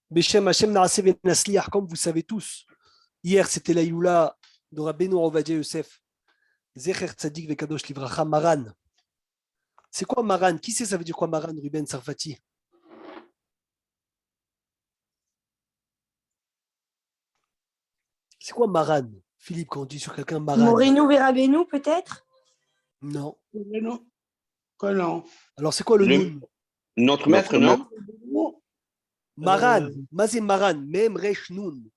Beshem Hashem Naaseh Venasliach, comme vous savez tous. Hier, c'était la Iloula de Rabbeinu Ovadia Yosef. Zecher Tzadik Vekadosh Livracha Maran. C'est quoi Maran? Qui sait ça veut dire quoi Maran, Ruben Sarfati? C'est quoi Maran? Philippe, quand on dit sur quelqu'un Maran? Moreno Verabeno, peut-être? Non. Non. Quoi, non? Alors, c'est quoi le Noun? Notre maître, non? Maran. Mazé Maran. Même Resh Noun.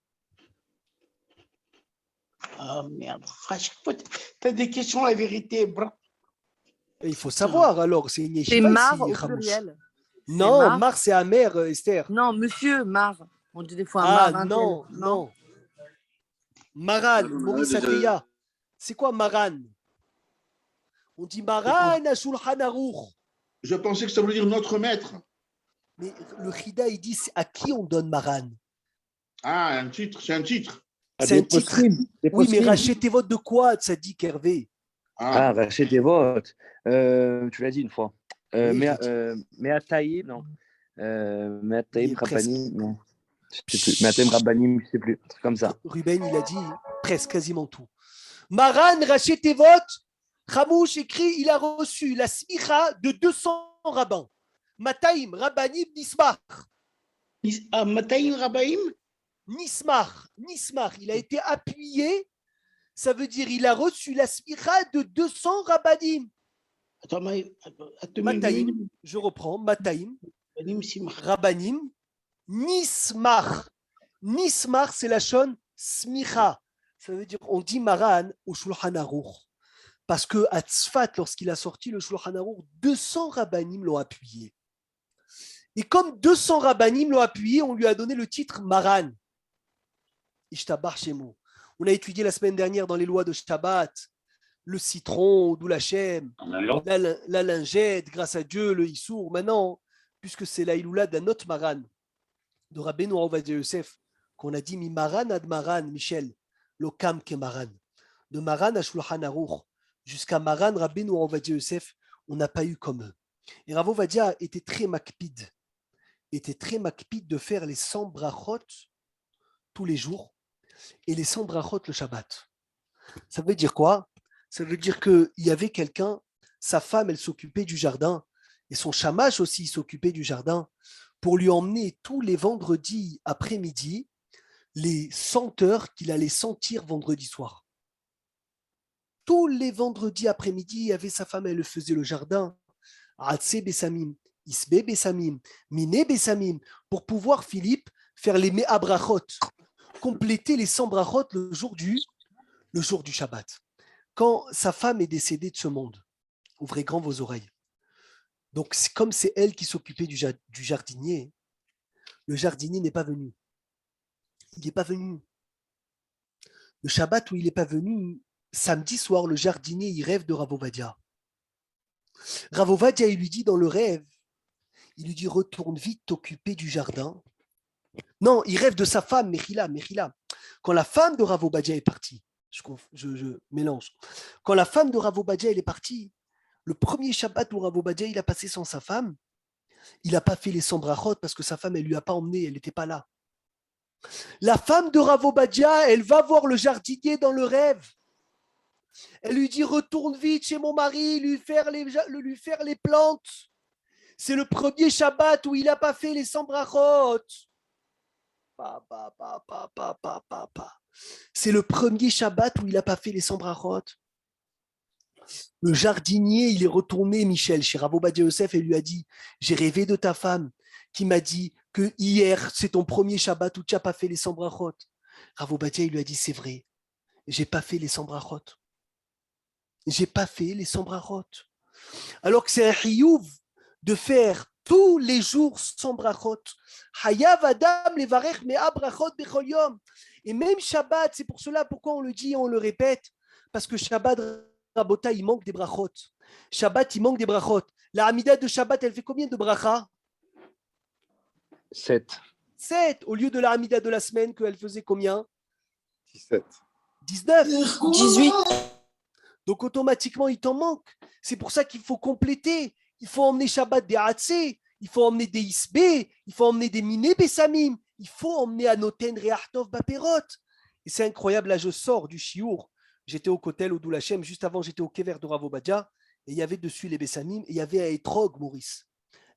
Oh merde. À chaque fois, tu as des questions, la vérité. Et il faut savoir, alors. C'est une C'est yeshiva Mar ici, au Khamouch. pluriel. Non, Mar. Mar, c'est amer, Esther. Non, monsieur Mar. On dit des fois Ah, Mar. non, non. Maran, Maurice Ateya. C'est quoi Maran? On dit Maran à Shulchan Aruch. Je pensais que ça voulait dire notre maître. Mais le Chida, il dit à qui on donne Maran? Ah, un titre, c'est un titre. C'est un titre. Oui, mais rachetez votre de quoi, ça dit Hervé? Ah, rachetez votre. Tu l'as dit une fois. Oui, mais à tailler, non. Mais à tailler, presque. Rabbanim, non. Je sais plus. Mais à tailler, Rabbanim, je sais plus. Un truc comme ça. Ruben, il a dit presque, quasiment tout. Maran, rachetez votre. Khamouch écrit, il a reçu la smicha de 200 rabbins. Mataim, Rabbanim, Nismach. Mataim, Rabbaim? Nismach, il a été appuyé, ça veut dire il a reçu la smicha de 200 rabbanim. Attends, Mataim, je reprends, Mataim, rabbanim, Nismach. Nismach, c'est la shon smicha. Ça veut dire, on dit Maran au Shulchan Aruch. Parce que à Tzfat, lorsqu'il a sorti le Shulchan Aruch, 200 rabbanim l'ont appuyé. Et comme 200 rabbanim l'ont appuyé, on lui a donné le titre Maran. Ishtabar Shemo. On a étudié la semaine dernière dans les lois de Shabbat, le citron, d'où la Shem, la lingette, grâce à Dieu, le Issour. Maintenant, puisque c'est la Iloula d'un autre Maran, de Rabbeinu Ovadia Yosef, qu'on a dit Mi Maran ad Maran, Michel, Lokam ke Maran. De Maran à Shulchan Aruch, jusqu'à Maran Rabbeinu Ovadia Yosef, on n'a pas eu comme eux. Et Rav Ovadia était très makpid de faire les 100 brachot tous les jours et les 100 brachot le Shabbat. Ça veut dire quoi? Ça veut dire qu'il y avait quelqu'un, sa femme, elle s'occupait du jardin, et son shamash aussi s'occupait du jardin, pour lui emmener tous les vendredis après-midi les senteurs qu'il allait sentir vendredi soir. Tous les vendredis après-midi, il y avait sa femme, elle faisait le jardin, Atse Bessamim, Isbe Bessamim, Mine Bessamim, pour pouvoir, Philippe, faire les Mea Brachot, compléter les 100 brachot le jour du Shabbat. Quand sa femme est décédée de ce monde, ouvrez grand vos oreilles. Donc, comme c'est elle qui s'occupait du jardinier, le jardinier n'est pas venu. Il n'est pas venu. Le Shabbat où il n'est pas venu, samedi soir, le jardinier, il rêve de Rav Ovadia. Rav Ovadia, il lui dit dans le rêve, il lui dit retourne vite t'occuper du jardin. Non, il rêve de sa femme, Mechila. Quand la femme de Rav Ovadia est partie, je mélange. Quand la femme de Rav Ovadia elle est partie, le premier Shabbat où Rav Ovadia il a passé sans sa femme, il n'a pas fait les 100 brachot parce que sa femme elle lui a pas emmené, elle n'était pas là. La femme de Rav Ovadia, elle va voir le jardinier dans le rêve. Elle lui dit retourne vite chez mon mari, lui faire les plantes. C'est le premier Shabbat où il n'a pas fait les 100 brachot. C'est le premier Shabbat où il n'a pas fait les 100 brachot. Le jardinier, il est retourné, Michel, chez Rav Ovadia Yosef et lui a dit j'ai rêvé de ta femme qui m'a dit que hier, c'est ton premier Shabbat où tu n'as pas fait les 100 brachot. Rav Ovadia, il lui a dit c'est vrai, j'ai pas fait les 100 brachot. J'ai pas fait les 100 brachot. Alors que c'est un chiyuv de faire tous les jours 100 brachot. Hayav Adam levarech mea brachot bechol yom. Et même Shabbat, c'est pour cela pourquoi on le dit et on le répète, parce que Shabbat, Rabota, il manque des brachot. Shabbat, il manque des brachot. La Hamida de Shabbat, elle fait combien de brachas? 7. 7. Au lieu de la Hamida de la semaine, qu'elle faisait combien? 17. 19. 18. Donc automatiquement, il t'en manque. C'est pour ça qu'il faut compléter. Il faut emmener Shabbat des Hatzé, il faut emmener des Isbé, il faut emmener des Miné Bessamim, il faut emmener à Noten Re'achtov Baperot. Et c'est incroyable, là je sors du Chiour, j'étais au Kotel, au Doulachem, juste avant j'étais au Kever de Rav Ovadia, et il y avait dessus les Bessamim, et il y avait un Etrog, Maurice.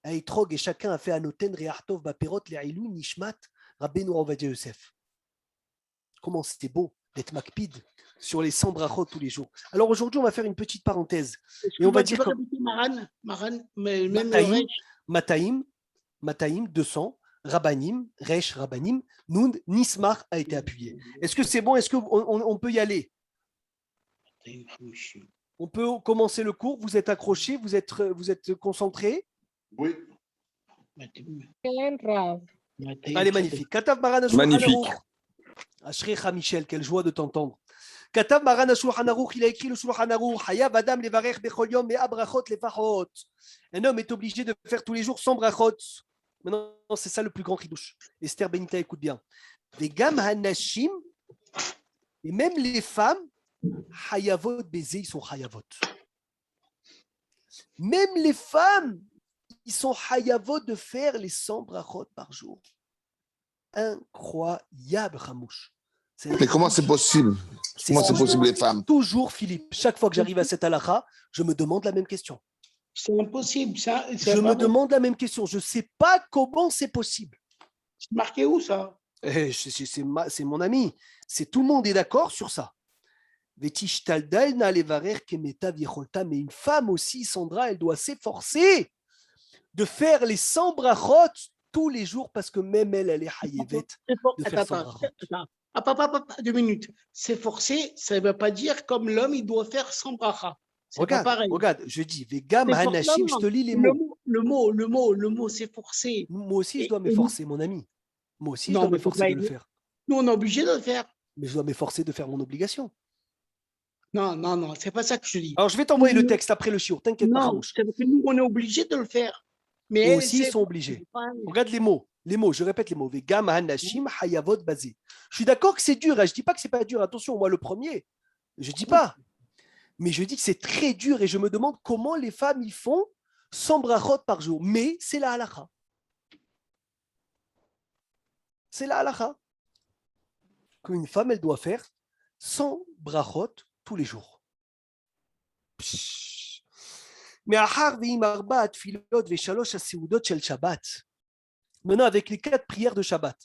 Un Etrog, et chacun a fait à Noten Re'achtov Baperot, Le'ilou Nishmat, Rabbeinu Ovadia Yosef. Comment c'était beau d'être makpid sur les 100 brachot tous les jours. Alors aujourd'hui, on va faire une petite parenthèse. Et on va dire que Mataim, 200, Rabbanim, Resh, Rabbanim, Nun, Nismar a été appuyé. Est-ce que c'est bon? Est-ce qu'on peut y aller? On peut commencer le cours. Vous êtes accrochés? Vous êtes concentrés? Oui. Allez, magnifique. Katav Maran Magnifique. Ashrecha Michel, quelle joie de t'entendre. Katav Maran HaShulchan Aruch, il a écrit le Shulchan Aruch, Hayav Adam levarech bechol yom me'a brachot lefachot. Un homme est obligé de faire tous les jours 100 brachot. Maintenant, c'est ça le plus grand chidouche. Esther Benita, écoute bien. Vegam hanashim, et même les femmes, hayavot baiser, ils sont hayavot. Même les femmes, ils sont hayavot de faire les 100 brachot par jour. Incroyable, Ramouche. Mais comment c'est possible? Comment c'est possible, les femmes? Toujours, Philippe, chaque fois que j'arrive à cette halakha, je me demande la même question. C'est impossible, ça. Je me demande la même question. Je ne sais pas comment c'est possible. C'est marqué où, ça? C'est mon ami. Tout le monde est d'accord sur ça. Mais une femme aussi, Sandra, elle doit s'efforcer de faire les 100 brachot tous les jours parce que même elle est hayevet de faire 100 brachot. Attends, 2 minutes. S'efforcer, ça ne veut pas dire comme l'homme, il doit faire 100 brachas. Regarde, je dis, Vegam Hanashim, je te lis les mots. Le mot, s'efforcer. Moi aussi, je dois m'efforcer, mon ami. Moi aussi, je dois m'efforcer de le faire. Nous, on est obligé de le faire. Mais je dois m'efforcer de faire mon obligation. Non, c'est pas ça que je dis. Alors, je vais t'envoyer le texte après le shiur, t'inquiète pas. Non, c'est parce que nous, on est obligé de le faire. Mais eux aussi, ils sont obligés. Regarde les mots, je répète les mots. Vegam Hanashim Hayavot Bazé. Je suis d'accord que c'est dur, je ne dis pas que ce n'est pas dur. Attention, moi, le premier, je ne dis pas. Mais je dis que c'est très dur et je me demande comment les femmes y font 100 brachot par jour. Mais c'est la halakha. C'est la halakha. Qu'une femme, elle doit faire 100 brachot tous les jours. Mais maintenant, avec les 4 prières de Shabbat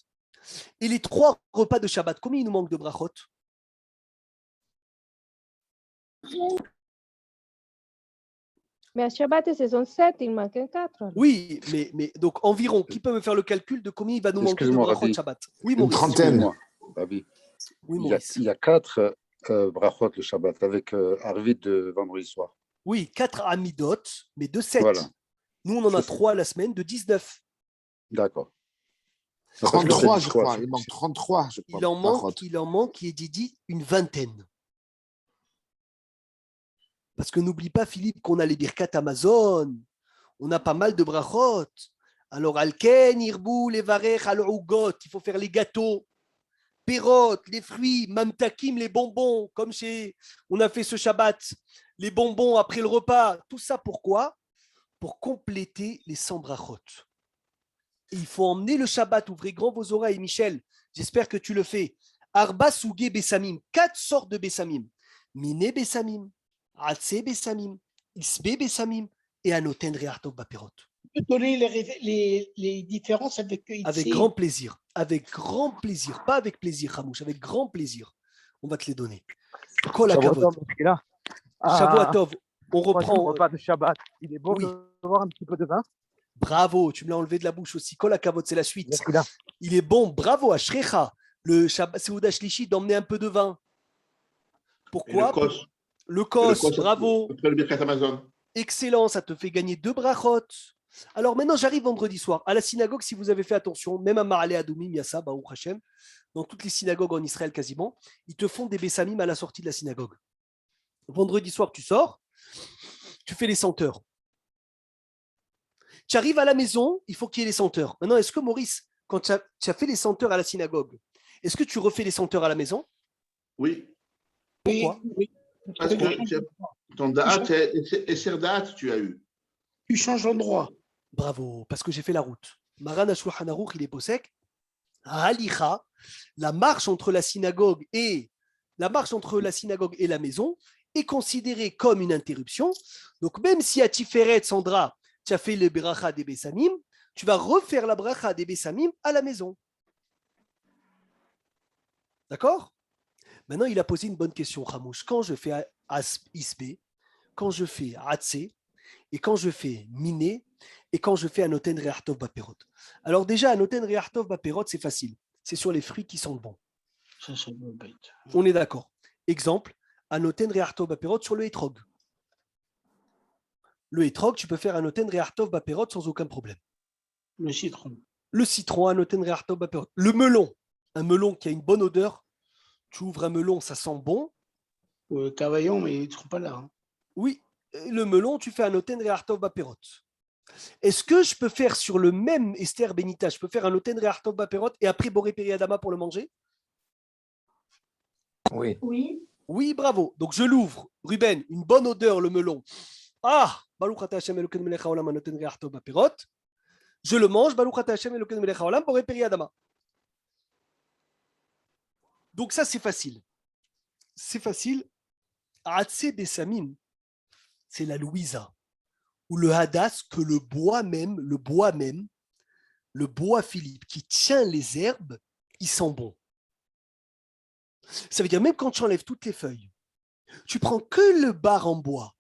et les 3 repas de Shabbat, combien il nous manque de brachot? Mais à Shabbat, ce sont 7, il manque 4. Oui, mais donc environ, qui peut me faire le calcul de combien il va nous manquer de brachot Shabbat? Oui, une trentaine. Rabbi. Oui, Maurice. Il y a 4 brachot le Shabbat avec Arvit de vendredi soir. Oui, 4 amidot, mais de 7. Voilà. Nous, on en a 3 la semaine de 19. D'accord. 33, je crois. Il manque 33, je crois. Il en manque, qui est dit une vingtaine. Parce que n'oublie pas, Philippe, qu'on a les birkat Amazon. On a pas mal de brachot. Alors, alken, irbou, les varech, al-ugot. Il faut faire les gâteaux, perot, les fruits, mamtakim, les bonbons. Comme on a fait ce Shabbat. Les bonbons après le repas. Tout ça, pourquoi? Pour compléter les 100 brachot. Et il faut emmener le Shabbat. Ouvrez grand vos oreilles, Michel. J'espère que tu le fais. Arba sougé bessamim. 4 sortes de bessamim. Miné bessamim. Atzé bessamim, isbe bessamim et anoten re'achtov baperot. Tu peux donner les différences avec grand plaisir. Avec grand plaisir. Pas avec plaisir, Hamouche. Avec grand plaisir. On va te les donner. Kol hakavod. Shavuot. On reprend. Repas de Shabbat. Il est bon de voir un petit peu de vin. Bravo, tu me l'as enlevé de la bouche aussi. Kol hakavod, c'est la suite. Il est bon. Bravo à Shrecha. Le Shabbat Seuda Shlishi d'emmener un peu de vin. Pourquoi? Le kos, bravo. Après le birkat Amazon. Excellent, ça te fait gagner 2 brachot. Alors maintenant, j'arrive vendredi soir. À la synagogue, si vous avez fait attention, même à Ma'ale Adoumim, il y a ça, Baruch Hashem, dans toutes les synagogues en Israël quasiment, ils te font des bessamim à la sortie de la synagogue. Vendredi soir, tu sors, tu fais les senteurs. Tu arrives à la maison, il faut qu'il y ait les senteurs. Maintenant, est-ce que Maurice, quand tu as fait les senteurs à la synagogue, est-ce que tu refais les senteurs à la maison? Oui. Pourquoi? Oui. Parce que ton da'at et ser da'at, tu as eu. Tu changes d'endroit. Bravo, parce que j'ai fait la route. Maran HaShulchan Aruch, il est posek. Halicha, la marche entre la synagogue et la maison est considérée comme une interruption. Donc, même si à Tiferet, Sandra, tu as fait le bracha des Bessamim, tu vas refaire la bracha des Bessamim à la maison. D'accord? Maintenant, il a posé une bonne question, Ramouche. Quand je fais Isbe, quand je fais Atse, et quand je fais Miné, et quand je fais Anoten Re'artov Baperot. Alors déjà, Anoten Re'artov Baperot, c'est facile. C'est sur les fruits qui sentent bon. Ça, c'est bête. On est d'accord. Exemple, Anoten Re'artov Baperot sur le Etrog. Le Etrog, tu peux faire Anoten Re'artov Baperot sans aucun problème. Le citron. Le citron, Anoten Re'artov Baperot. Le melon, un melon qui a une bonne odeur. Tu ouvres un melon, ça sent bon. Cavaillon, mais ils ne seront pas là. Hein. Oui, le melon, tu fais Anoten Re'artov Baperot. Est-ce que je peux faire sur le même Esther Benita, je peux faire un Anoten Re'artov Baperot et après Boré Periadama pour le manger? Oui. Oui, bravo. Donc je l'ouvre. Ruben, une bonne odeur, le melon. Ah, Baruch Ata Hashem Elokeinu melech haolam Anoten Re'artov Baperot. Je le mange, Baruch Ata Hashem Elokeinu melech haolam Boré Periadama. Donc ça, c'est facile. C'est facile. Atse Bessamim, c'est la Louisa. Ou le Hadas, que le bois Philippe, qui tient les herbes, il sent bon. Ça veut dire, même quand tu enlèves toutes les feuilles, tu prends que le bar en bois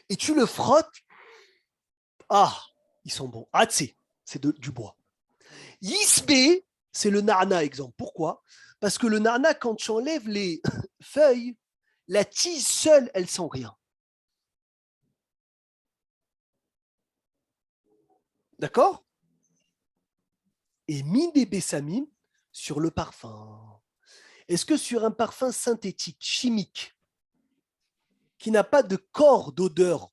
et tu le frottes, ah, ils sont bons. Atse, c'est du bois. Yisbe, c'est le narna, exemple. Pourquoi? Parce que le narna, quand tu enlèves les feuilles, la tige seule, elle sent rien. D'accord? Et mine des bessamim sur le parfum. Est-ce que sur un parfum synthétique, chimique, qui n'a pas de corps d'odeur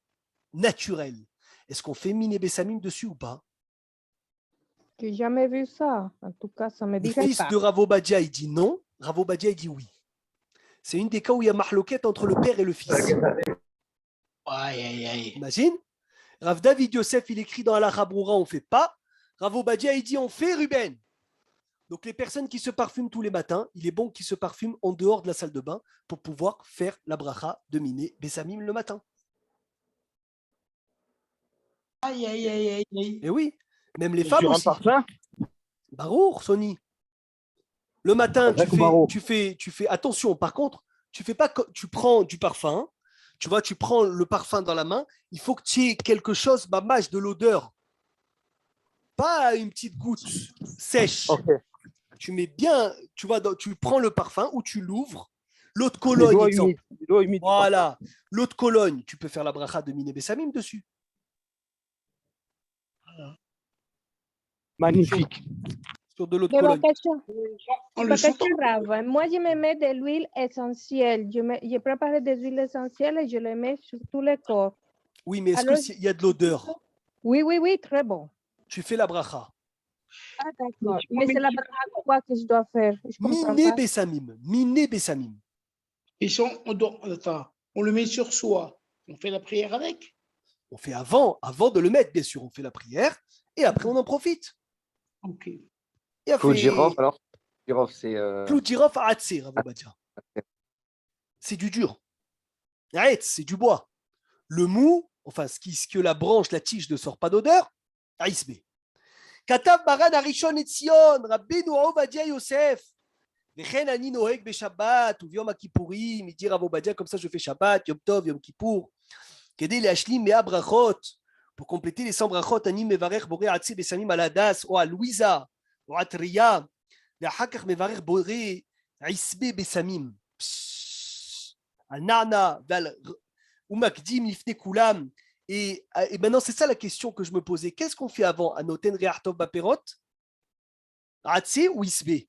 naturelle, est-ce qu'on fait mine et bessamim dessus ou pas? J'ai jamais vu ça. En tout cas, ça me Le dirait fils pas. de Rav Obadia, il dit non. Rav Obadia, il dit oui. C'est une des cas où il y a mahloquette entre le père et le fils. Aïe. Imagine. Rav David Yosef, il écrit dans Al Broura, on ne fait pas. Rav Obadia, il dit on fait, Ruben. Donc les personnes qui se parfument tous les matins, il est bon qu'ils se parfument en dehors de la salle de bain pour pouvoir faire la bracha de Miné Bessamim le matin. Aïe. Et oui, même les Et femmes sur un aussi. parfum, Barour, Sony. Le matin, tu fais attention. Par contre, tu fais pas, tu prends du parfum. Tu vois, tu prends le parfum dans la main. Il faut que tu aies quelque chose, mâche de l'odeur. Pas une petite goutte sèche. ok. Tu mets bien, tu vois, tu prends le parfum ou tu l'ouvres. L'autre Les colonne, doigts exemple. humides. Les doigts humides. Voilà. L'autre colonne, tu peux faire la bracha de Miné Bessamim dessus. Magnifique. Sur de l'autre Mais colonne. Le sent. Brava. Moi, je me mets de l'huile essentielle. Je prépare des huiles essentielles et je les mets sur tous les corps. Oui, mais est-ce Alors, qu'il y a de l'odeur? Oui, très bon. Tu fais la bracha. Ah, d'accord. Mais c'est la bracha quoi que je dois faire? Je comprends Miné pas. Bessamim. Miné Bessamim. On le met sur soi. On fait la prière avec. On fait avant de le mettre, bien sûr. On fait la prière et après on en profite. Ok. Et après, Clou de girofle, alors girofle, c'est. Clou de girofle à Hatzé, Rav Obadia. C'est du dur. Arrête, c'est du bois. Le mou, enfin, ce que la branche, la tige ne sort pas d'odeur, Aïsbe. Katav Maran Arishon Etzion, Rabbeinu Ovadia Yosef. Vechen ani noheg beshabbat, ou Yom Kippourim, il dit Rav Obadia, comme ça je fais Shabbat, Yom Tov, Yom Kippour. Kedei leashlim mea brachot, pour compléter les 100 brachot, ani mevarech boré atse besamim al hadas, ou à Louisa, ou à Triya, ואחר כך מברך בורא עשבה בסמים. על נענה ועל ומקדים לפני כולם. Et maintenant, c'est ça la question que je me posais. Qu'est-ce qu'on fait avant? Anoten Re'artov Baperot? Atse ou Isbe?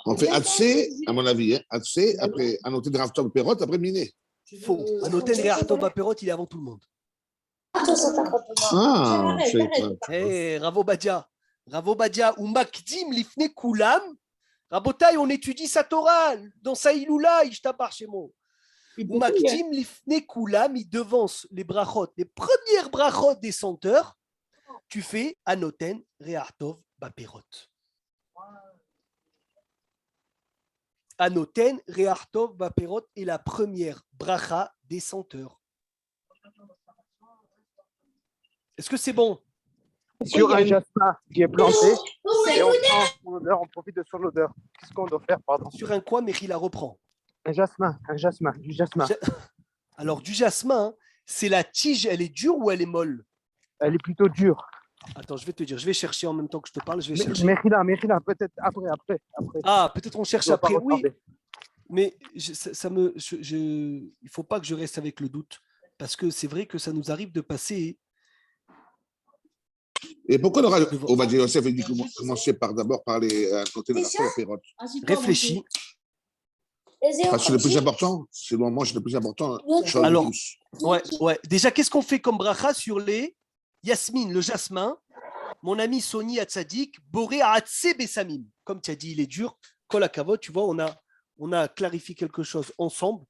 On fait Hatsé, à mon avis. Hein. Hatsé, après Anoté de Raftov Perot, après Miné. Faux. Anoten Re'artov Baperot, il est avant tout le monde. Ah, je sais pas. Hey, Rav Obadia, ou Makdim Lifne Kulam. Rabotai, on étudie sa Torah dans sa Iloula, Ishtabar Shemo. Ou Makdim Lifne Kulam, il devance les brachot, les premières brachot des senteurs. Tu fais Anoten Re'artov Baperot. Anoten, Reartov, Baperot est la première bracha des senteurs. Est-ce que c'est bon? Sur un jasmin qui est planté, et on prend son odeur, on profite de son odeur. Qu'est-ce qu'on doit faire, pardon? Sur un quoi, Mechila reprend? Un jasmin, du jasmin. Alors, du jasmin, c'est la tige, elle est dure ou elle est molle? Elle est plutôt dure. Attends, je vais te dire, je vais chercher en même temps que je te parle. Je vais chercher. Mechila, peut-être après. Ah, peut-être on cherche Je dois pas après, oui. retarder. Mais il ne faut pas que je reste avec le doute, parce que c'est vrai que ça nous arrive de passer. Et pourquoi le Rav Ovadia Yosef il dit commencer d'abord par les côtés de la Pérote? Réfléchis. Parce que c'est le plus important, c'est le moment, c'est le plus important. Alors, ouais. Déjà, qu'est-ce qu'on fait comme bracha sur les Yasmine, le jasmin? Mon ami Sony Hatzadik, Boré Hatse Bessamim. Comme tu as dit, il est dur. Kol Hakavod, tu vois, on a clarifié quelque chose ensemble.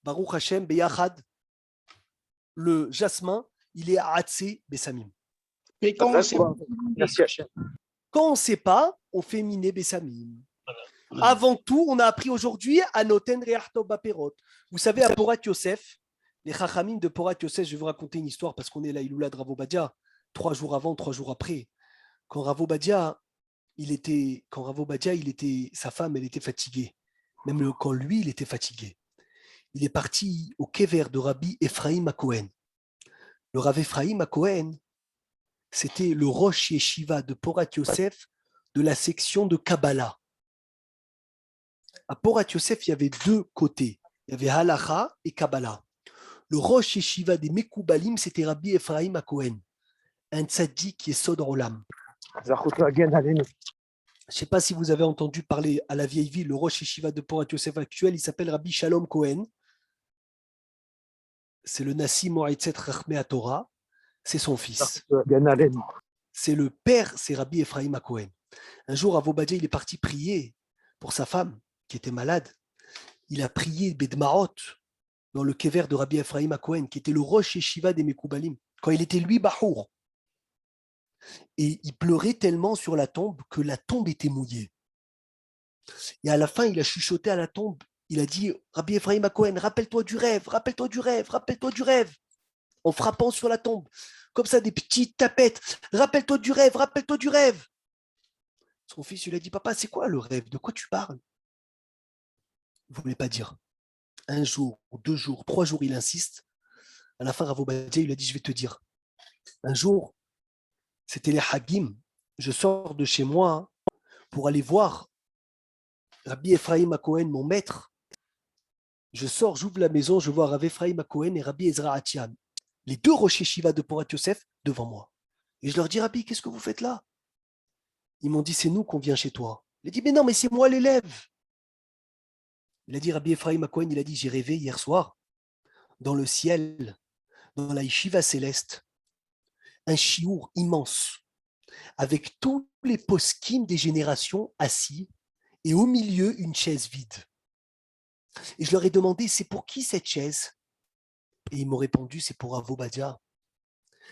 Baruch Hashem, Beyachad. Le jasmin, il est Hatse Bessamim. Mais quand on ne sait pas, on fait Miné Bessamim. Avant tout, on a appris aujourd'hui à Noten Rearto Baperot. Vous savez, à Porat Yosef, les Chachamim de Porat Yosef, je vais vous raconter une histoire parce qu'on est là, Iloula de Rav Ovadia, 3 jours avant, 3 jours après. Quand Rav Ovadia, sa femme, elle était fatiguée. Même quand lui, il était fatigué. Il est parti au kever de Rabbi Ephraim HaKohen. Le Rav Ephraim HaKohen, c'était le Rosh Yeshiva de Porat Yosef de la section de Kabbalah. À Porat Yosef, il y avait 2 côtés. Il y avait Halacha et Kabbalah. Le Rosh Yeshiva des Mekoubalim, c'était Rabbi Ephraim HaKohen, un tzaddik qui est Sod Olam. Je ne sais pas si vous avez entendu parler à la vieille ville, le Rosh Yeshiva de Porat Yosef actuel, il s'appelle Rabbi Shalom Cohen. C'est le Nassi Moaïtzet Rachmei HaTorah. C'est son fils. C'est le père, c'est Rabbi Ephraim HaKohen. Un jour, Rav Ovadia, il est parti prier pour sa femme qui était malade. Il a prié Bedmarot dans le kever de Rabbi Ephraim HaKohen, qui était le Rosh Yeshiva des Mekoubalim, quand il était lui Bahour. Et il pleurait tellement sur la tombe que la tombe était mouillée. Et à la fin, il a chuchoté à la tombe. Il a dit, Rabbi Ephraim HaKohen, rappelle-toi du rêve, rappelle-toi du rêve, rappelle-toi du rêve. En frappant sur la tombe, comme ça, des petites tapettes. Rappelle-toi du rêve, rappelle-toi du rêve. Son fils lui a dit, papa, c'est quoi le rêve? De quoi tu parles? Il ne voulait pas dire. 1 jour, 2 jours, 3 jours, il insiste. À la fin, Rav Ovadia, il a dit, je vais te dire. Un jour, c'était les Hagim. Je sors de chez moi pour aller voir Rabbi Ephraim HaKohen, mon maître. Je sors, j'ouvre la maison, je vois Rav Ephraim HaKohen et Rabbi Ezra Atian. Les 2 Rosh Yeshiva de Porat Yosef devant moi. Et je leur dis, Rabbi, qu'est-ce que vous faites là? Ils m'ont dit, c'est nous qu'on vient chez toi. Il a dit, mais non, mais c'est moi l'élève. Il a dit, Rabbi Ephraim HaKohen, il a dit, j'ai rêvé hier soir, dans le ciel, dans la Yeshiva céleste, un chiour immense, avec tous les poskim des générations assis, et au milieu, une chaise vide. Et je leur ai demandé, c'est pour qui cette chaise? Et ils m'ont répondu, c'est pour Rav Ovadia.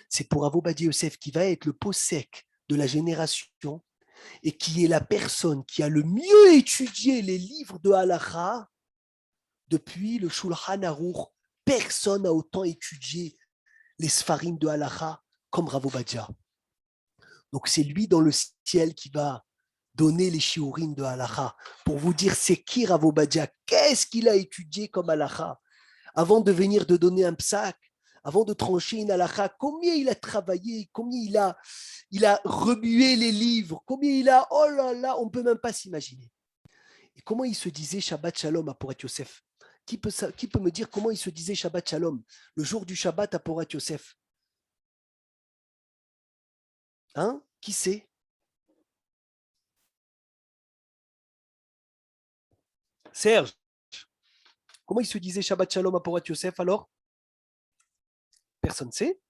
C'est pour Rav Ovadia Yosef qui va être le possèque de la génération et qui est la personne qui a le mieux étudié les livres de Halacha depuis le Shulchan Aruch. Personne n'a autant étudié les Sfarim de Halacha comme Rav Ovadia. Donc c'est lui dans le ciel qui va donner les shiurim de Halacha pour vous dire c'est qui Rav Ovadia, qu'est-ce qu'il a étudié comme Halacha. Avant de venir de donner un psak, avant de trancher une halakha, combien il a travaillé, combien il a remué les livres, combien oh là là, on ne peut même pas s'imaginer. Et comment il se disait Shabbat Shalom à Porat Yosef? Qui peut me dire comment il se disait Shabbat Shalom, le jour du Shabbat à Porat Yosef? Hein? Qui sait? Serge, comment il se disait Shabbat Shalom à Porat Yosef alors? Personne ne sait?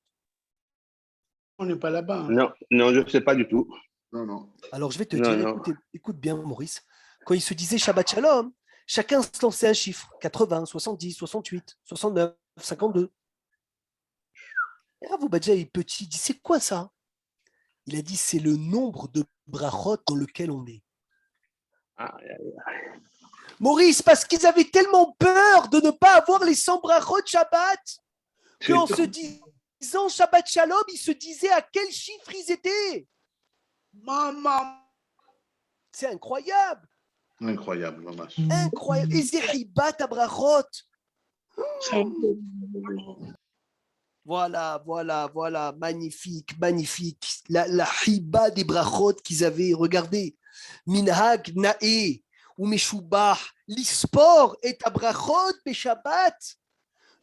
On n'est pas là-bas. Non, je ne sais pas du tout. Non. Alors je vais te dire, écoute bien Maurice, quand il se disait Shabbat Shalom, chacun se lançait un chiffre, 80, 70, 68, 69, 52. Et Rav Ovadia est petit, il dit c'est quoi ça? Il a dit c'est le nombre de brachot dans lequel on est. Maurice, parce qu'ils avaient tellement peur de ne pas avoir les 100 brachot Shabbat qu'en se disant Shabbat Shalom, ils se disaient à quel chiffre ils étaient. Maman. C'est incroyable. Incroyable, maman. Incroyable. Et c'est Ribat à brachot. Voilà, magnifique. La hiba des brachot qu'ils avaient, regardez. Minhag na'e ou meshubah, l'ispor est à brachot be Shabbat.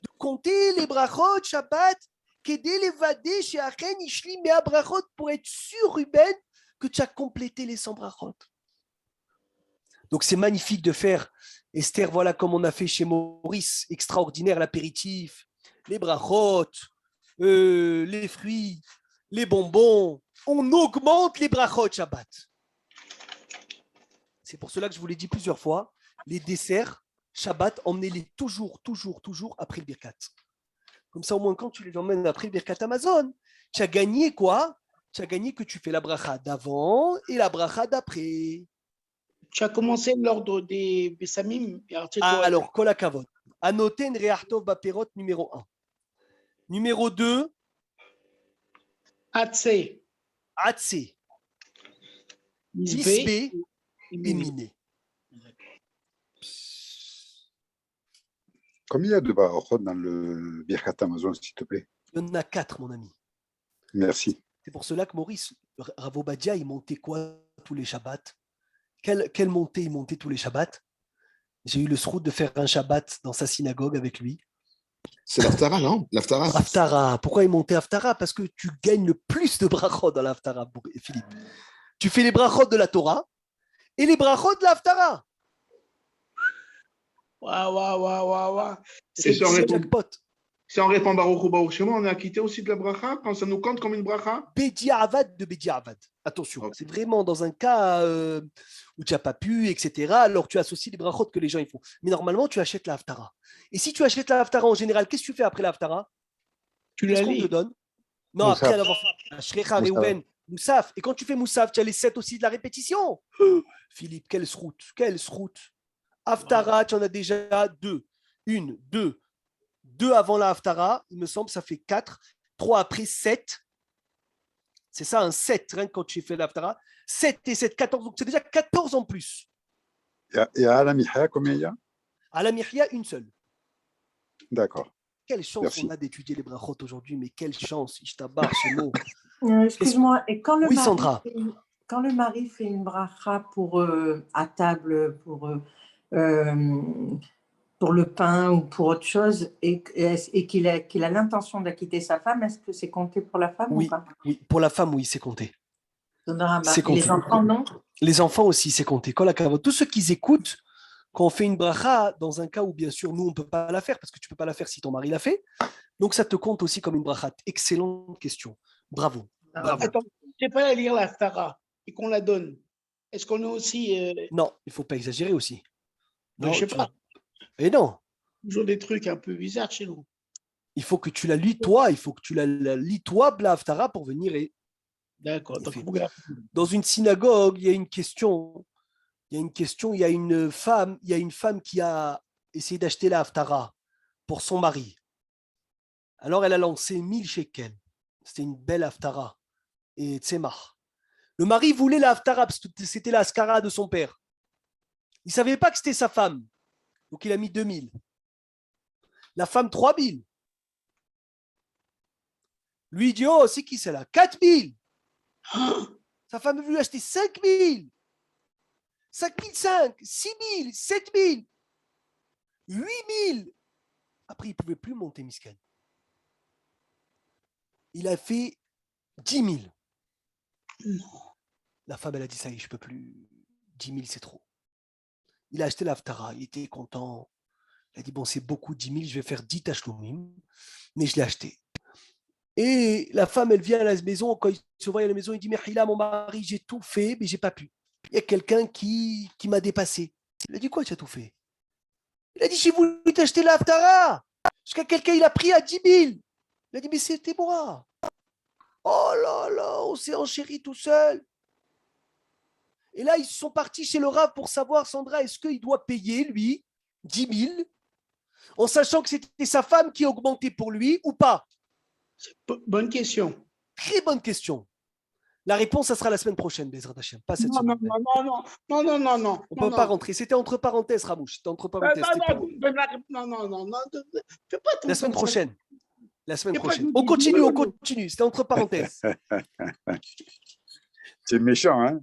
De compter les brachot Shabbat, qu'aider les vadés chez Achen Ishli mea brachot pour être sûr, Ruben, que tu as complété les 100 brachot. Donc c'est magnifique de faire, Esther, voilà comme on a fait chez Maurice, extraordinaire l'apéritif, les brachot, les fruits, les bonbons, on augmente les brachot Shabbat. C'est pour cela que je vous l'ai dit plusieurs fois, les desserts Shabbat, emmenez-les toujours après le Birkat. Comme ça, au moins, quand tu les emmènes après le Birkat Amazon, tu as gagné quoi? Tu as gagné que tu fais la bracha d'avant et la bracha d'après. Tu as commencé l'ordre des Bessamim. Alors, Kol HaKavod. Anoten Re'achtov Baperot numéro 1. Numéro 2. Atse. Atse. Tisbe et Miné. Combien il y a de barachot dans le Birkat Amazon, s'il te plaît? Il y en a 4, mon ami. Merci. C'est pour cela que Maurice, Rav Obadia, il montait quoi tous les Shabbats? Quelle montée il montait tous les Shabbats? J'ai eu le srout de faire un Shabbat dans sa synagogue avec lui. C'est l'Aftara, non? L'Aftara. Aftara. Pourquoi il montait Aftara? Parce que tu gagnes le plus de brachot dans l'Aftara, Philippe. Tu fais les brachot de la Torah et les brachot de l'Aftara. Waouh. C'est jackpot. Si on répond Baruch Hu Baruch Shemo, on est acquitté aussi de la bracha quand ça nous compte comme une bracha? Bediavad de Bediavad. Attention, okay. C'est vraiment dans un cas où tu n'as pas pu, etc. Alors tu associes les brachot que les gens ils font. Mais normalement, tu achètes la Haftara. Et si tu achètes la Haftara en général, qu'est-ce que tu fais après la Haftara? Tu la lis. Te donne. Non, Moussaf. après avoir fait Shrecha, Reuven, Moussaf. Et quand tu fais Moussaf, tu as les 7 aussi de la répétition. Philippe, quelle sroute. Haftara, tu en as déjà 2. 1, 2. 2 avant la Haftara, il me semble, ça fait 4. 3 après 7. C'est ça, un 7, rien que quand tu fais la Haftara. 7 et 7, 14. Donc, c'est déjà 14 en plus. Et à la Mihya, combien il y a? À la Mihya, une seule. D'accord. Quelle chance on a d'étudier les brachot aujourd'hui, mais quelle chance, Ishtabar, ce mot. Excuse-moi, et quand le, oui, Sandra. Quand le mari fait une bracha pour, à table, pour le pain ou pour autre chose, et qu'il a l'intention d'acquitter sa femme, est-ce que c'est compté pour la femme ou pas? Oui, pour la femme, oui, c'est compté. C'est compté. Les enfants, non? Les enfants aussi, c'est compté. Tous ceux qui écoutent, quand on fait une bracha, dans un cas où, bien sûr, nous, on ne peut pas la faire, parce que tu ne peux pas la faire si ton mari l'a fait, donc ça te compte aussi comme une bracha. Excellente question. Bravo. Attends, je ne sais pas la lire la Haftara et qu'on la donne. Est-ce qu'on est aussi… Non, il ne faut pas exagérer aussi. Non, je ne sais pas. Et non. Toujours des trucs un peu bizarres chez nous. Il faut que tu la lis toi, la lis toi, la Haftara, pour venir et… D'accord. Dans une synagogue, il y a une question. Il y a une femme qui a essayé d'acheter la Haftara pour son mari. Alors, elle a lancé 1000 shekels. C'était une belle Haftara. Et Tzemach. Le mari voulait la Haftara parce que c'était la Askara de son père. Il ne savait pas que c'était sa femme. Donc, il a mis 2000. La femme, 3000. Lui, il dit, oh, c'est qui celle-là? 4000. Sa femme a voulu acheter 5000. 5005, 6000, 7000, 8000. Après, il ne pouvait plus monter Miskan. Il a fait 10 000. Non. La femme, elle a dit, ça y est, je ne peux plus. 10 000, c'est trop. Il a acheté l'Haftara, il était content. Il a dit, bon, c'est beaucoup, 10 000, je vais faire 10 tachloumim, mais je l'ai acheté. Et la femme, elle vient à la maison, quand il se voit à la maison, il dit, mais Hila, mon mari, j'ai tout fait, mais je n'ai pas pu. Il y a quelqu'un qui m'a dépassé. Il a dit, quoi, tu as tout fait? Il a dit, j'ai voulu t'acheter la Haftara. Jusqu'à quelqu'un, il a pris à 10 000. Il a dit, mais c'était moi. Oh là là, on s'est enchéri tout seul. Et là, ils sont partis chez le Rav pour savoir, Sandra, est-ce qu'il doit payer, lui, 10 000, en sachant que c'était sa femme qui augmentait pour lui ou pas? Bonne question. Très bonne question. La réponse, ça sera la semaine prochaine, Bezrat Hashem, pas cette semaine. Non. On ne peut pas rentrer. C'était entre parenthèses, Ramouche. C'était entre parenthèses. Non. La semaine prochaine. La semaine prochaine. On continue. C'était entre parenthèses. C'est méchant, hein?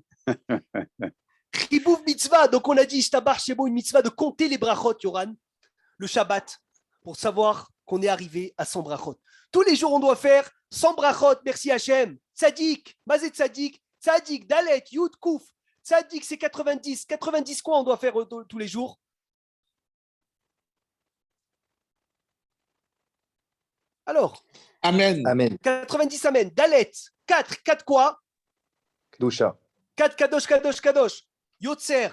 Ribouf mitzvah. Donc, on a dit, Ishtabar Shemo, une mitzvah de compter les brachot, Yoran, le Shabbat, pour savoir qu'on est arrivé à 100 brachot. Tous les jours, on doit faire 100 brachot, merci Hachem. Tzadik, Mazet Tzadik, Tzadik, Dalet, Yud, Kouf. Tzadik, c'est 90. 90 quoi on doit faire tous les jours? Alors, Amen. 90 Amen. Dalet, 4. 4 quoi? Kedusha. 4 Kadosh. Yotzer,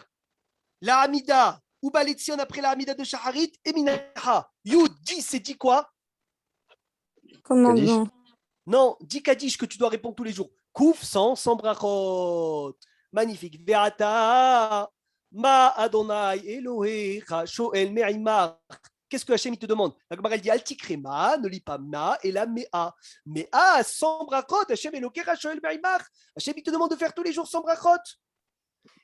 la Hamida, Ubaletzion après la Hamida de Shaharit et Minacha. Yud, 10, c'est 10 quoi? Commandement. Non, 10 Kaddish que tu dois répondre tous les jours. Kouf, 100 brachot. Magnifique. Ve'ata, ma Adonai Elohecha, Shoel Me'imach. Qu'est-ce que Hachem il te demande? La Gemara elle dit Altikrema, ne lis pas ma et la mea. Mea, 100 brachot. Hachem Elohecha, Shoel Me'imach. Hachem il te demande de faire tous les jours 100 brachot.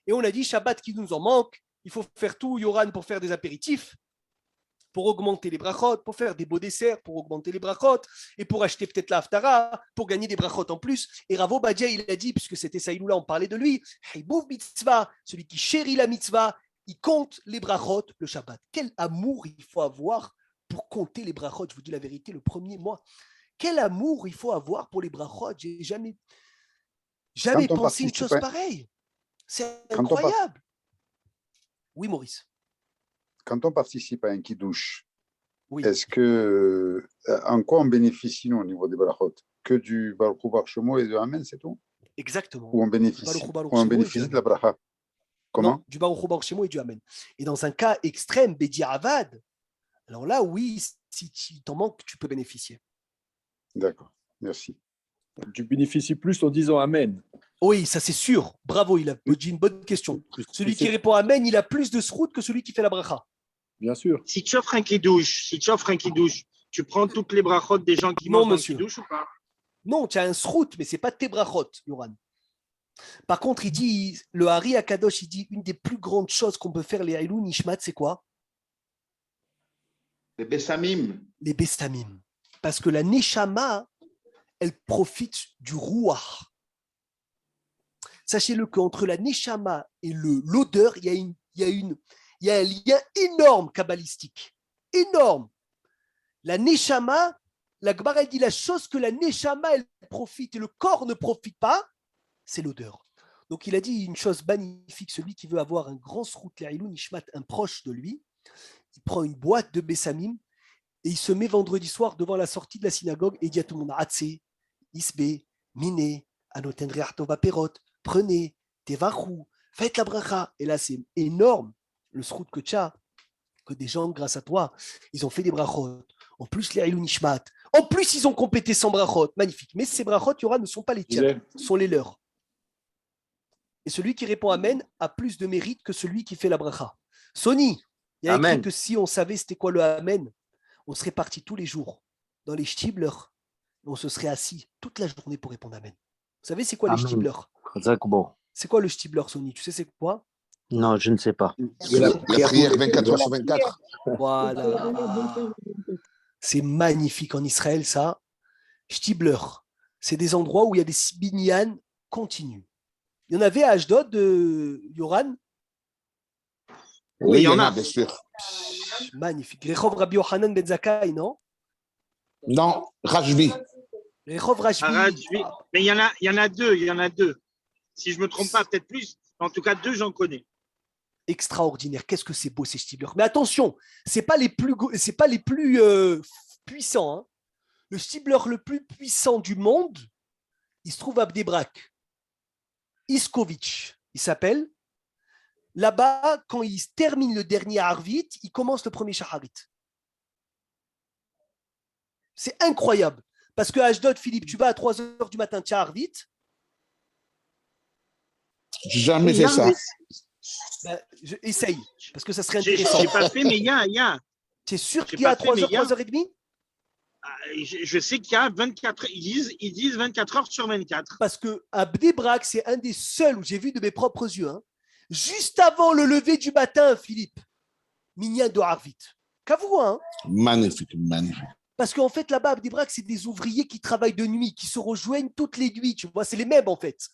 Et on a dit Shabbat qui nous en manque. Il faut faire tout, Yoran, pour faire des apéritifs, pour augmenter les brachot, pour faire des beaux desserts, pour augmenter les brachot, et pour acheter peut-être la haftara, pour gagner des brachot en plus. Et Ravo Badia, il a dit, puisque c'était Saïloula, on parlait de lui, Heibouf mitzvah, celui qui chérit la mitzvah, il compte les brachot le Shabbat. Quel amour il faut avoir pour compter les brachot. Je vous dis la vérité, le premier mois. Quel amour il faut avoir pour les brachot. J'ai jamais pensé une chose pareille. C'est incroyable. Oui, Maurice. Quand on participe à un kiddush, oui. Est-ce que, en quoi on bénéficie, nous, au niveau des brachot? Que du Baruch Hu Baruch Shemo et de Amen, c'est tout? Exactement. Ou on bénéficie de la bracha? Comment? Non, du Baruch Hu Baruch Shemo et du Amen. Et dans un cas extrême, Bediavad, alors là, oui, si tu t'en manques, tu peux bénéficier. D'accord, merci. Tu bénéficies plus en disant Amen. Oui, ça c'est sûr. Bravo, il a dit une bonne question. Celui qui répond Amen, il a plus de srout que celui qui fait la bracha. Bien sûr. Si tu offres un kiddush, tu prends toutes les brachot des gens qui mangent dans le kiddush ou pas? Non, tu as un srout, mais ce n'est pas tes brachot, Yoran. Par contre, il dit, le Hari Akadosh, il dit, une des plus grandes choses qu'on peut faire, les Haïlou Nishmat, c'est quoi? Les Bessamim. Les Bessamim. Parce que la Neshama, elle profite du Ruach. Sachez-le qu'entre la Neshama et l'odeur, il y a un lien énorme kabbalistique. Énorme. La Neshama, la Gemara dit la chose que la Neshama, elle profite et le corps ne profite pas, c'est l'odeur. Donc il a dit une chose magnifique, celui qui veut avoir un grand srout l'Aïlou Nishmat, un proche de lui, il prend une boîte de Bessamim et il se met vendredi soir devant la sortie de la synagogue et il dit à tout le monde, Hatzé, Isbe, Mine, Anoten Reach Tova Perot, prenez, Tevachu, faites la bracha. Et là, c'est énorme, le srout que tu as, que des gens, grâce à toi, ils ont fait des brachot. En plus, les Haïlou Nishmat. En plus, ils ont complété 100 brachot. Magnifique. Mais ces brachot, Yoran, ne sont pas les tiens, sont les leurs. Et celui qui répond Amen a plus de mérite que celui qui fait la bracha. Sony, il y a écrit que si on savait c'était quoi le Amen, on serait parti tous les jours dans les shtibler, on se serait assis toute la journée pour répondre Amen. Vous savez, c'est quoi les shtibler? C'est quoi le shtibler, Sony? Tu sais c'est quoi? Non, je ne sais pas. La prière 24 heures sur 24. Voilà. C'est magnifique en Israël, ça. Shtibler, c'est des endroits où il y a des binyan continus. Il y en avait à Ashdod, Yoran? Oui, il y en a, bien sûr. Magnifique. Rehov Rabbi Yochanan Ben Zakkai, non? Non, Rajvi. Rehov Rajvi. Mais il y en a deux. Si je ne me trompe pas, peut-être plus. En tout cas, deux, j'en connais. Extraordinaire. Qu'est-ce que c'est beau, ces Shtibler. Mais attention, ce n'est pas les plus puissants. Hein. Le Shtibler le plus puissant du monde, il se trouve à Bnei-Brak. Iskovic, il s'appelle. Là-bas, quand il termine le dernier Arvit, il commence le premier Shaharit. C'est incroyable. Parce que Ashdod, Philippe, tu vas à 3h du matin, tu as Arvit. J'ai jamais fait ça. Ben, essaye, parce que ça serait intéressant. Je n'ai pas fait, mais il y a. Tu es sûr qu'il y a 3h, 3h30? Je sais qu'il y a 24 heures. Ils disent 24 heures sur 24. Parce que à Bnei Brak, c'est un des seuls où j'ai vu de mes propres yeux, hein, juste avant le lever du matin, Philippe, Minyan de Arvit. Qu'avoue, hein? Magnifique, magnifique. Parce qu'en fait, là-bas, à Bnei Brak, c'est des ouvriers qui travaillent de nuit, qui se rejoignent toutes les nuits, tu vois, c'est les mêmes en fait.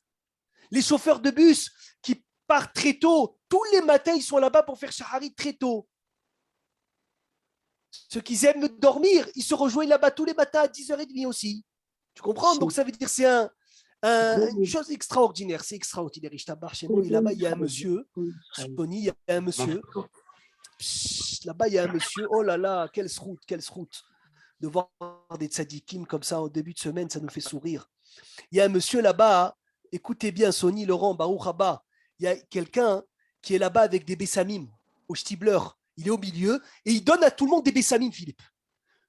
Les chauffeurs de bus qui partent très tôt, tous les matins, ils sont là-bas pour faire Shaharit très tôt. Ceux qui aiment dormir, ils se rejoignent là-bas tous les matins à 10h30 aussi. Tu comprends? Donc ça veut dire que c'est une chose extraordinaire. C'est extraordinaire. Chez nous, et là-bas, il y a un monsieur. Tony, il y a un monsieur. Là-bas, il y a un monsieur. Oh là là, quelle route. De voir des tzadikim comme ça au début de semaine, ça nous fait sourire. Il y a un monsieur là-bas. Écoutez bien, Sony, Laurent, Baruch Haba. Il y a quelqu'un qui est là-bas avec des bessamim au Stibler. Il est au milieu et il donne à tout le monde des bessamim, Philippe.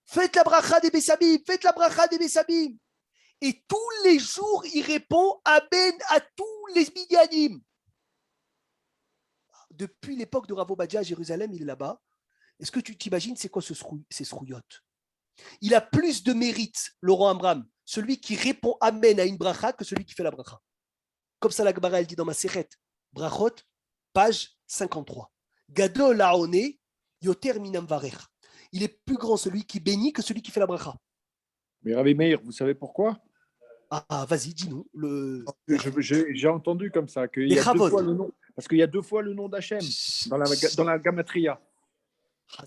Faites la bracha des bessamim, faites la bracha des bessamim. Et tous les jours, il répond Amen à tous les minyanim. Depuis l'époque de Rav Ovadia à Jérusalem, il est là-bas. Est-ce que tu t'imagines c'est quoi ces srouillottes? Il a plus de mérite, Laurent Amram, celui qui répond Amen à une bracha que celui qui fait la bracha. Comme ça, la Gemara, elle dit dans ma Seret, Brachot, page 53. Gadol Aoné, Yoter Minam Varer. Il est plus grand celui qui bénit que celui qui fait la bracha. Mais Rabbi Meir, vous savez pourquoi? Ah, vas-y, dis-nous. J'ai entendu comme ça qu'il y a 2 fois le nom, parce qu'il y a 2 fois le nom d'Hachem dans la Gamatria.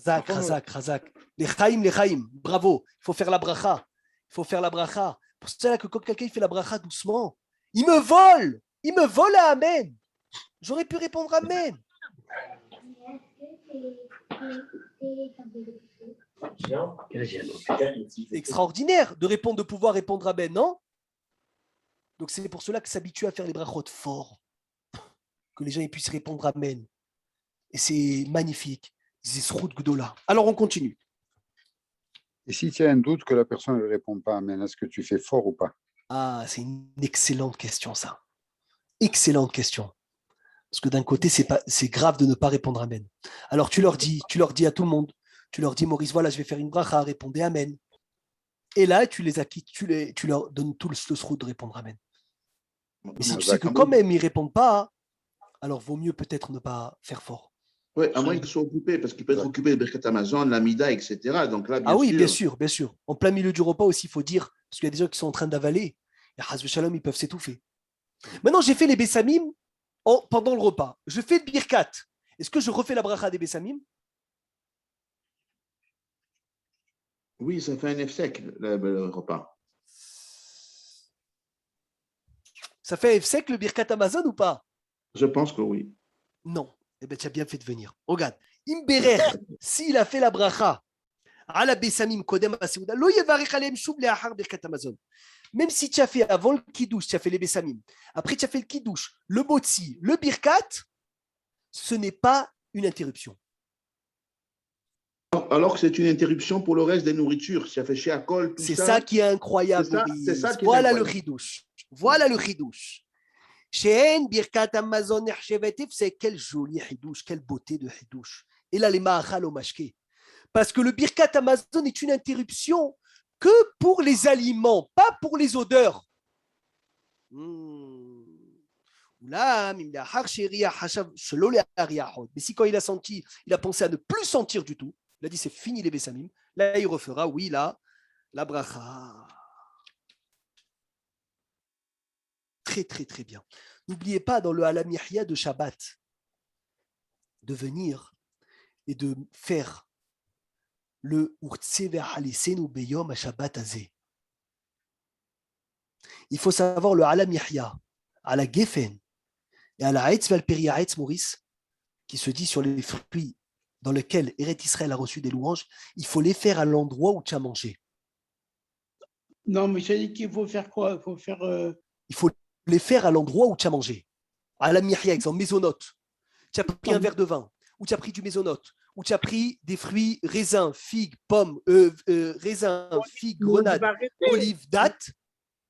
Chazak. Les Chaim. Bravo. Il faut faire la bracha. Pour cela que quand quelqu'un fait la bracha doucement, il me vole à Amen. J'aurais pu répondre Amen. C'est extraordinaire de pouvoir répondre Amen, non? Donc c'est pour cela que s'habitue à faire les brachot forts, que les gens puissent répondre Amen. Et c'est magnifique. Zisrout Gdola. Alors on continue. Et si tu as un doute que la personne ne répond pas Amen, est-ce que tu fais fort ou pas? Ah, c'est une excellente question, ça. Excellente question. Parce que d'un côté, c'est grave de ne pas répondre Amen. Alors tu leur dis à tout le monde, tu leur dis, Maurice, voilà, je vais faire une bracha, répondez Amen. Et là, tu les acquittes, tu leur donnes tout le srout de répondre Amen. Mais si tu sais que quand même ils ne répondent pas, alors vaut mieux peut-être ne pas faire fort. Oui, à moins qu'ils soient occupés, parce qu'ils peuvent être occupés de Birkat Amazon, l'Amida, etc. Donc là, bien sûr. En plein milieu du repas aussi, il faut dire, parce qu'il y a des gens qui sont en train d'avaler, et Chas v'Shalom, ils peuvent s'étouffer. Maintenant, j'ai fait les Bessamim pendant le repas. Je fais de Birkat. Est-ce que je refais la bracha des Bessamim? Oui, ça fait un efsek, le repas. Ça fait efsek le Birkat Amazon ou pas? Je pense que oui. Non. Eh bien, tu as bien fait de venir. Regarde, Imberer, s'il a fait la bracha, ala Bessamim kodem aseuda, lo yevarech alem shub leachar Birkat Amazon. Même si tu as fait avant le kiddush, tu as fait les Bessamim, après tu as fait le kiddush, le motzi, le birkat, ce n'est pas une interruption. Alors que c'est une interruption pour le reste des nourritures. Si tu as fait chez Akol, tout ça. C'est ça qui est incroyable. C'est ça qui est voilà incroyable. Le chidouche. Chez birkat Amazon erchevetif, c'est quel joli chidouche, quelle beauté de chidouche. Et là, les ma'achal au mashke. Parce que le birkat Amazon est une interruption que pour les aliments, pas pour les odeurs. Mais si quand il a senti, il a pensé à ne plus sentir du tout, il a dit c'est fini les Bessamim, là il refera, oui, là, la bracha. Très, très, très bien. N'oubliez pas dans le Alam Yahya de Shabbat de venir et de faire le Urtse ve'alisenu beyom Shabbat azeh. Il faut savoir le Alam Yahya, à la Geffen et à la Haetz Valperi Haetz Maurice, qui se dit sur les fruits dans lesquels Eret Israël a reçu des louanges, il faut les faire à l'endroit où tu as mangé. Non, mais j'ai dit qu'il faut faire quoi? Il faut les faire à l'endroit où tu as mangé. À la Myria, exemple, mésonote. Tu as pris un verre de vin, ou tu as pris du mésonote, où tu as pris des fruits, raisins, figues, pommes, raisins, figues, grenades, olives, dattes.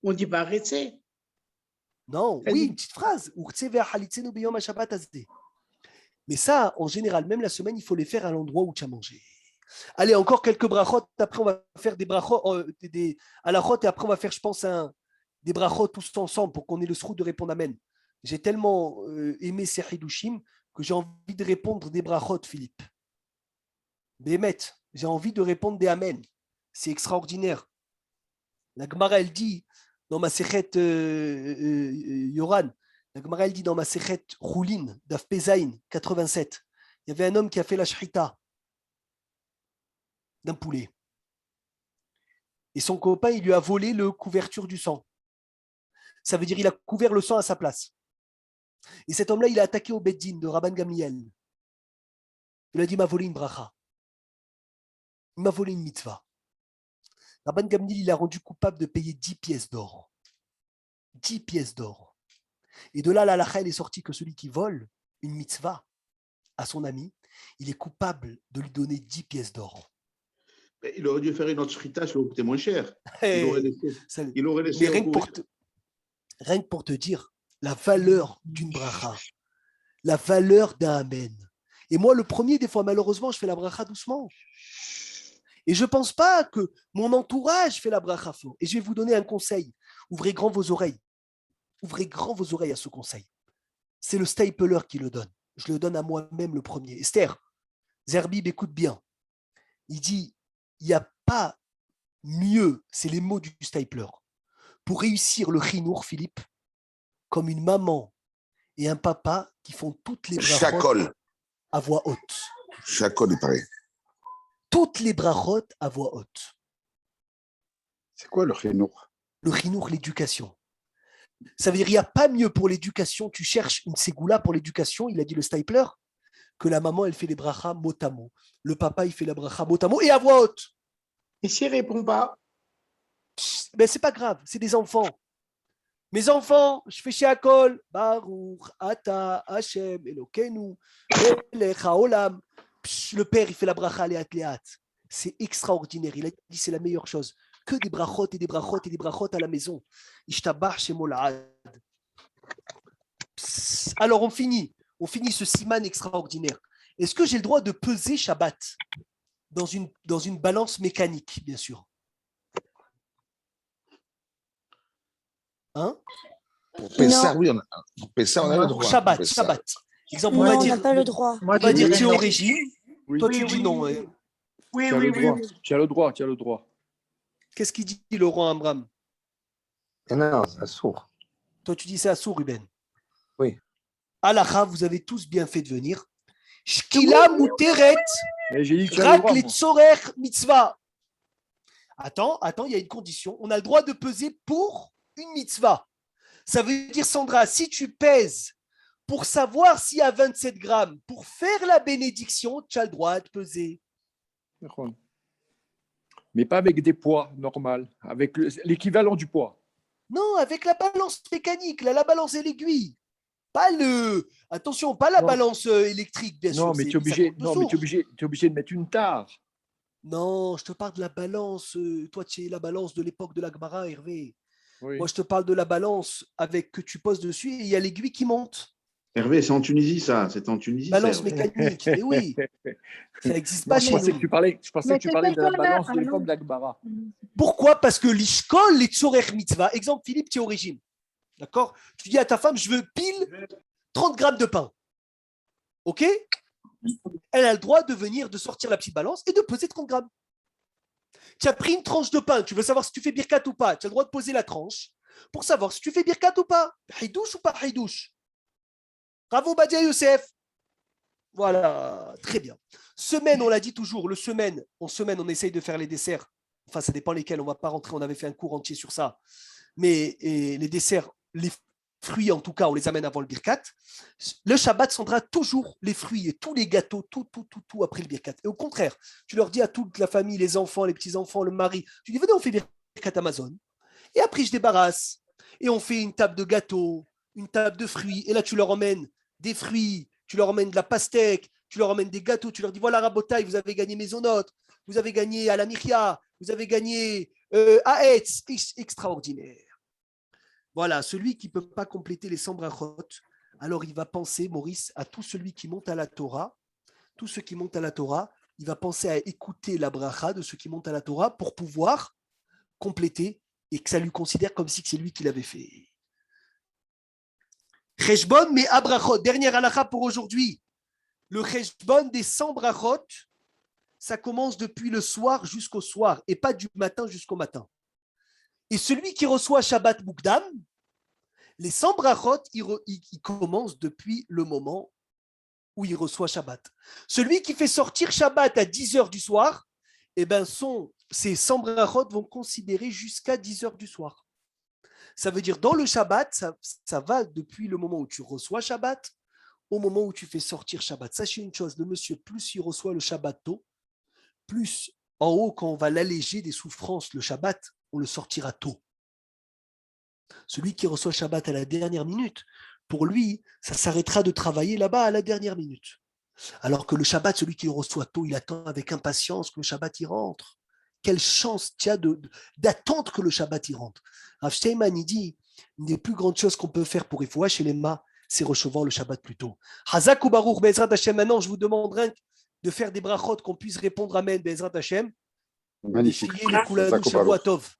On dit pas arrêter. Non, oui, une petite phrase. Mais ça, en général, même la semaine, il faut les faire à l'endroit où tu as mangé. Allez, encore quelques brachot. Après, on va faire des brachot, des halachot, et après, on va faire, je pense, des brachot tous ensemble pour qu'on ait le srout de répondre amen. J'ai tellement aimé ces hidushim que j'ai envie de répondre des brachot, Philippe. Bémet, j'ai envie de répondre des amen. C'est extraordinaire. La Gemara, elle dit, dans ma sechet Yoran, la Gemara, elle dit dans ma sechet Choulin, d'Af Pezaïn, 87, il y avait un homme qui a fait la shrita d'un poulet. Et son copain, il lui a volé le couverture du sang. Ça veut dire il a couvert le sang à sa place. Et cet homme-là, il a attaqué au Beddin de Rabban Gamliel. Il a dit, il m'a volé une bracha. Il m'a volé une mitzvah. Rabban Gamliel, il a rendu coupable de payer 10 pièces d'or. 10 pièces d'or. Et de là, la halakha, elle est sortie que celui qui vole une mitzvah à son ami, il est coupable de lui donner 10 pièces d'or. Il aurait dû faire une autre shrita, ça aurait coûté moins cher. Il aurait laissé Mais rien que pour te dire la valeur d'une bracha, la valeur d'un amen. Et moi, le premier, des fois, malheureusement, je fais la bracha doucement. Et je ne pense pas que mon entourage fait la bracha fort. Et je vais vous donner un conseil. Ouvrez grand vos oreilles. Ouvrez grand vos oreilles à ce conseil. C'est le stapler qui le donne. Je le donne à moi-même le premier. Esther, Zerbib, écoute bien. Il dit, il n'y a pas mieux, c'est les mots du stapler, pour réussir le chinour, Philippe, comme une maman et un papa qui font toutes les brachot à voix haute. Chacol, il paraît. Toutes les brachot à voix haute. C'est quoi le chinour? Le chinour, l'éducation. Ça veut dire qu'il n'y a pas mieux pour l'éducation. Tu cherches une ségoula pour l'éducation, il a dit le stapler, que la maman, elle fait les brachas mot à mot. Le papa, il fait la bracha mot à mot et à voix haute. Et s'il ne répond pas? Ben, c'est pas grave, c'est des enfants. Mes enfants, je fais chez Akol, Baruch, Ata, Hashem, Elokeinu, Melech Haolam. Le père, il fait la bracha Léat Léat. C'est extraordinaire. Il a dit c'est la meilleure chose. Que des brachot et des brachot et des brachot à la maison. Ishtabach chez Molad. Alors, on finit ce siman extraordinaire. Est-ce que j'ai le droit de peser Shabbat dans une balance mécanique, bien sûr? Hein? Pour Pessah, oui, on a le droit. Shabbat. Exemple, on va dire, pas le droit. On va dire tu es au régime. Oui. Toi, tu dis non. Oui. Tu as le droit. Qu'est-ce qu'il dit, Laurent Amram? Non, c'est assourd. Toi, tu dis c'est assourd, Ruben. Oui. Halakha, vous avez tous bien fait de venir. Shkila muteret rak litzorer mitzvah. Attends, il y a une condition. On a le droit de peser pour une mitzvah. Ça veut dire, Sandra, si tu pèses pour savoir s'il y a 27 grammes, pour faire la bénédiction, tu as le droit de peser. Mais pas avec des poids normaux, avec l'équivalent du poids. Non, avec la balance mécanique, la balance et l'aiguille. Pas la balance électrique, bien sûr. Non, mais tu es obligé de mettre une tare. Non, je te parle de la balance. Toi, tu es la balance de l'époque de la Gemara, Hervé. Oui. Moi, je te parle de la balance avec que tu poses dessus et il y a l'aiguille qui monte. Hervé, c'est en Tunisie, ça. C'est en Tunisie. Balance mécanique. Et oui. Ça n'existe pas chez nous. Je pensais que tu parlais de la balance de l'époque de la Gemara. Pourquoi? Parce que l'ishkol, les tzorer mitzvah. Exemple, Philippe, tu es au régime. D'accord? Tu dis à ta femme, je veux pile 30 grammes de pain. OK? Elle a le droit de sortir la petite balance et de peser 30 grammes. Tu as pris une tranche de pain, tu veux savoir si tu fais birkat ou pas, tu as le droit de poser la tranche pour savoir si tu fais birkat ou pas. Haïdouche ou pas haïdouche? Bravo Badia Youssef. Voilà, très bien. Semaine, on l'a dit toujours, en semaine, on essaye de faire les desserts. Enfin, ça dépend lesquels, on ne va pas rentrer, on avait fait un cours entier sur ça. Mais les desserts, les fruits en tout cas, on les amène avant le birkat. Le Shabbat sera toujours les fruits et tous les gâteaux, tout après le birkat. Et au contraire, tu leur dis à toute la famille, les enfants, les petits-enfants, le mari, tu dis venez, on fait birkat Amazon. Et après, je débarrasse. Et on fait une table de gâteaux, une table de fruits. Et là, tu leur emmènes des fruits, tu leur emmènes de la pastèque, tu leur emmènes des gâteaux, tu leur dis voilà Rabotaï, vous avez gagné Maisonot, vous avez gagné à la Miria, vous avez gagné à Etz, extraordinaire. Voilà, celui qui ne peut pas compléter les 100 brachot, alors il va penser, Maurice, à tout celui qui monte à la Torah, tout ce qui monte à la Torah, il va penser à écouter la bracha de ceux qui montent à la Torah pour pouvoir compléter et que ça lui considère comme si c'est lui qui l'avait fait. Cheshbon, mais à brachot, dernière halakha pour aujourd'hui. Le cheshbon des 100 brachot, ça commence depuis le soir jusqu'au soir et pas du matin jusqu'au matin. Et celui qui reçoit Shabbat Mukdam, les 100 brachot, il commence depuis le moment où il reçoit Shabbat. Celui qui fait sortir Shabbat à 10h du soir, eh ben ces 100 brachot vont considérer jusqu'à 10h du soir. Ça veut dire dans le Shabbat, ça va depuis le moment où tu reçois Shabbat au moment où tu fais sortir Shabbat. Sachez une chose, le monsieur, plus il reçoit le Shabbat tôt, plus en haut, quand on va l'alléger des souffrances, le Shabbat, on le sortira tôt. Celui qui reçoit Shabbat à la dernière minute, pour lui, ça s'arrêtera de travailler là-bas à la dernière minute. Alors que le Shabbat, celui qui le reçoit tôt, il attend avec impatience que le Shabbat y rentre. Quelle chance tu as d'attendre que le Shabbat y rentre. Rav Steinman, il dit, une des plus grandes choses qu'on peut faire pour Refoua chez les Ma, c'est recevoir le Shabbat plus tôt. Hazak ou Baruch, Be'ezrat Hashem, maintenant je vous demanderai de faire des brachot qu'on puisse répondre Amen, Be'ezrat Hashem. Magnifique. Les Kouladou Shavua Tov.